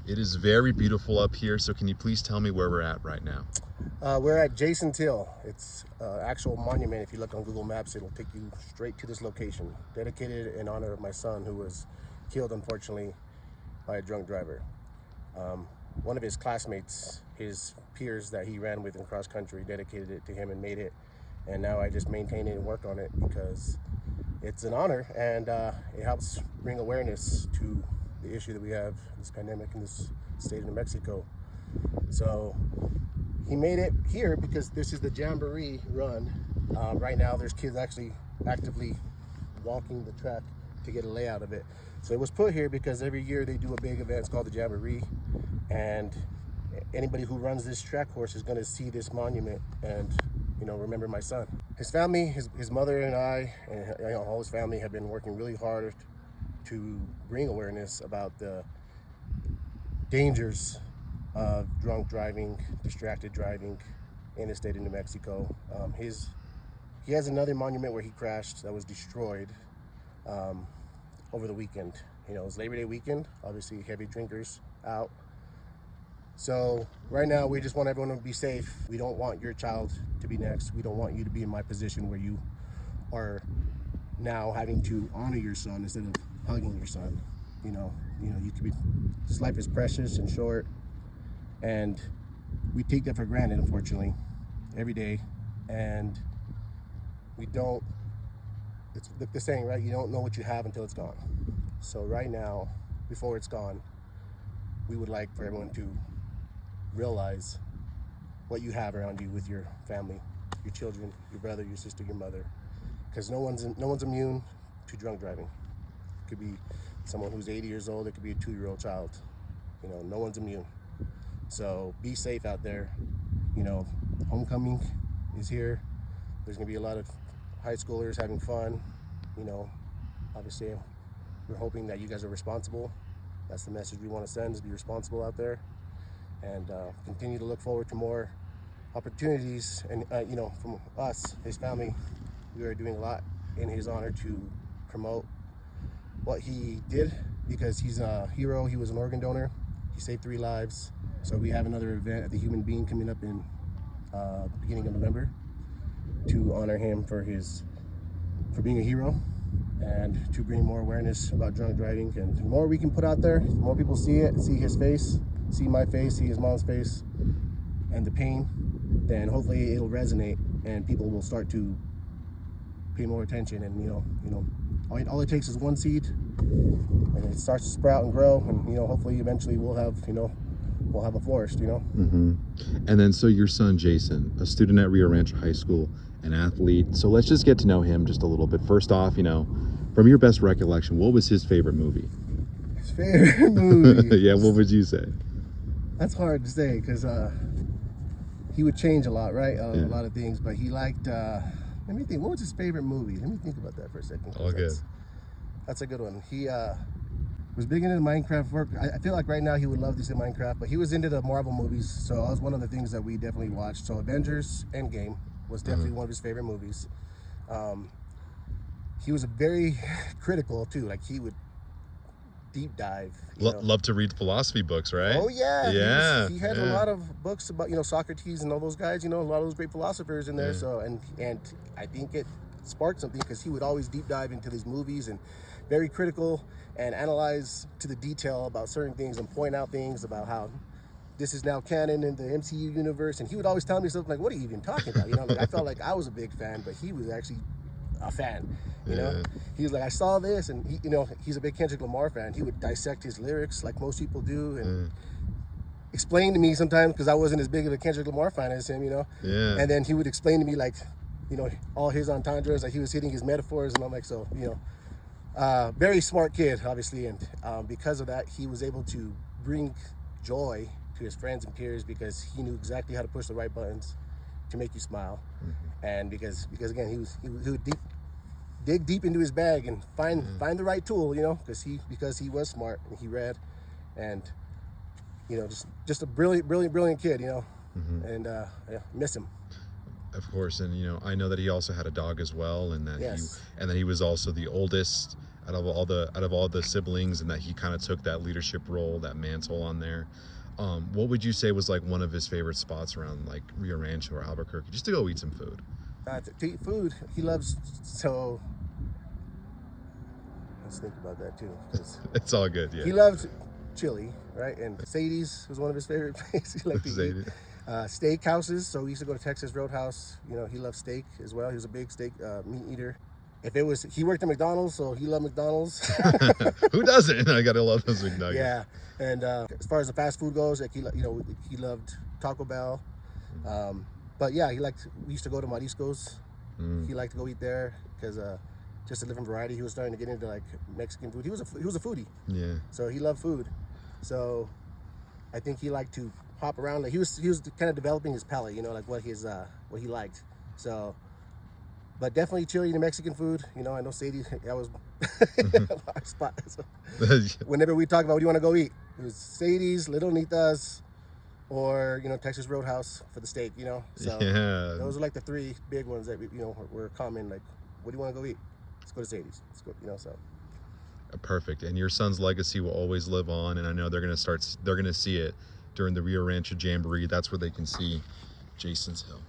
It is very beautiful up here, so can you please tell me where we're at right now? We're at Jason's Hill. It's an actual monument. If you look on Google Maps, it'll take you straight to this location, dedicated in honor of my son, who was killed, unfortunately, by a drunk driver. One of his classmates, his peers that he ran with in cross country, dedicated it to him and made it. And now I just maintain it and work on it because it's an honor, and it helps bring awareness to the issue that we have, this pandemic in this state of New Mexico. So he made it here because this is the Jamboree run. Right now there's kids actually actively walking the track to get a layout of it. So it was put here because every year they do a big event. It's called the Jamboree, and anybody who runs this track course is going to see this monument and, you know, remember my son. His family, his mother and I, and, you know, all his family have been working really hard to bring awareness about the dangers of drunk driving, distracted driving in the state of New Mexico. He has another monument where he crashed that was destroyed over the weekend. You know, it was Labor Day weekend, obviously heavy drinkers out. So right now we just want everyone to be safe. We don't want your child to be next. We don't want you to be in my position where you are now having to honor your son instead of hugging your son. You know, you could be, this life is precious and short, and we take that for granted, unfortunately, every day. And we don't, it's the saying, right? You don't know what you have until it's gone. So right now, before it's gone, we would like for everyone to realize what you have around you with your family, your children, your brother, your sister, your mother, because no one's immune to drunk driving. It could be someone who's 80 years old. It could be a 2-year-old child. You know, no one's immune. So be safe out there. You know, homecoming is here. There's gonna be a lot of high schoolers having fun. You know, obviously we're hoping that you guys are responsible. That's the message we want to send, is be responsible out there, and continue to look forward to more opportunities. And you know, from us, his family, we are doing a lot in his honor to promote what he did, because he's a hero. He was an organ donor. He saved 3 lives. So we have another event at the Human Being coming up in beginning of November to honor him for being a hero, and to bring more awareness about drunk driving. And the more we can put out there, the more people see it, see his face, see my face, see his mom's face, and the pain, then hopefully it'll resonate and people will start to pay more attention. And you know, all it takes is one seed, and it starts to sprout and grow, and you know, hopefully eventually we'll have a forest, you know. And then, so your son Jason, a student at Rio Rancho High School, an athlete. So let's just get to know him just a little bit. First off, you know, from your best recollection, what was his favorite movie? His favorite movie? Yeah, what would you say? That's hard to say, because he would change a lot, right? A lot of things, but he liked, let me think, what was his favorite movie? Let me think about that for a second. All good. That's a good one. He was big into Minecraft work. I feel like right now he would love to see Minecraft, but he was into the Marvel movies, so that was one of the things that we definitely watched. So Avengers Endgame was definitely one of his favorite movies. He was very critical too. Like, he would deep dive. Love to read philosophy books, right? Oh yeah, yeah. He had a lot of books about, you know, Socrates and all those guys. You know, a lot of those great philosophers in there. So and I think it sparked something, because he would always deep dive into these movies and very critical and analyze to the detail about certain things and point out things about how this is now canon in the MCU universe. And he would always tell me something like, "What are you even talking about?" You know, like, I felt like I was a big fan, but he was actually a fan. You know, he was like, "I saw this," and he, you know, he's a big Kendrick Lamar fan. He would dissect his lyrics like most people do, and explain to me sometimes, because I wasn't as big of a Kendrick Lamar fan as him. You know, and then he would explain to me, like, you know, all his entendres, like he was hitting his metaphors, and I'm like, so, you know, very smart kid, obviously, and because of that, he was able to bring joy to his friends and peers, because he knew exactly how to push the right buttons to make you smile. And because again, he would dig deep into his bag and find the right tool, you know, because he was smart and he read, and you know, just a brilliant kid, you know. And yeah, miss him. Of course. And you know, I know that he also had a dog as well, and that he was also the oldest out of all the siblings, and that he kind of took that leadership role, that mantle on there. What would you say was like one of his favorite spots around like Rio Rancho or Albuquerque, just to go eat some food? To eat food, he loves. So let's think about that too, because It's all good. Yeah. he loved chili, right? And Sadie's was one of his favorite places. He liked to eat. Sadie. Steak houses. So we used to go to Texas Roadhouse. You know, he loved steak as well. He was a big steak meat eater. If it was, he worked at McDonald's, so he loved McDonald's. Who doesn't? I gotta love those McNuggets. Yeah, and as far as the fast food goes, like he loved Taco Bell. But yeah, we used to go to Mariscos. He liked to go eat there because just a different variety. He was starting to get into like Mexican food. He was a foodie. Yeah. So he loved food. So I think he liked to hop around. Like he was kind of developing his palate. You know, like what he liked. So. But definitely chili and Mexican food. You know, I know Sadie, that was our spot. So whenever we talk about what do you want to go eat, it was Sadie's, Little Nita's, or, you know, Texas Roadhouse for the steak, you know. So yeah. Those are like the three big ones that, were common. Like, what do you want to go eat? Let's go to Sadie's. Let's go, you know, so. Perfect. And your son's legacy will always live on. And I know they're going to see it during the Rio Rancho Jamboree. That's where they can see Jason's Hill.